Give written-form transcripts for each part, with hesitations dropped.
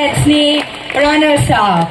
Cadets ni runners-up.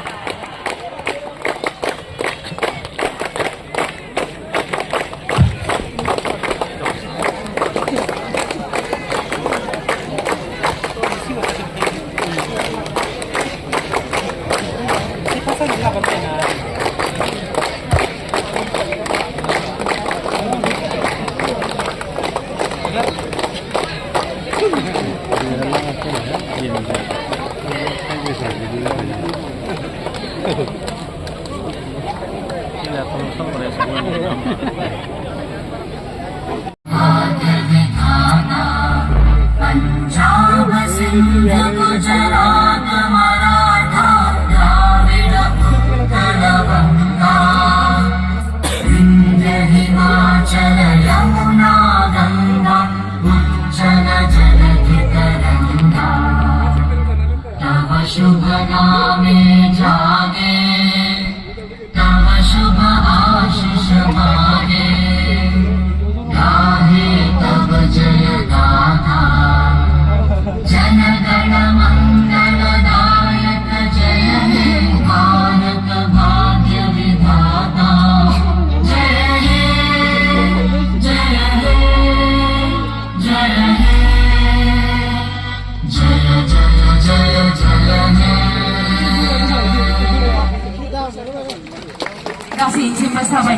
Punjab Sindh Gujarat Maratha Dravid Utkal बंगा विंध्य हिमाचल यमुना गंगा उज्जल जलधि तरंगा तव शुभ नामे जागे तव शुभ आशीष मागे गाहे तव जय गाथा जन गण मंगल दायक जय हे भारत भाग्य विधाता जय हे जय हे जय हे जय जय जय जय हे. Terima kasih bersama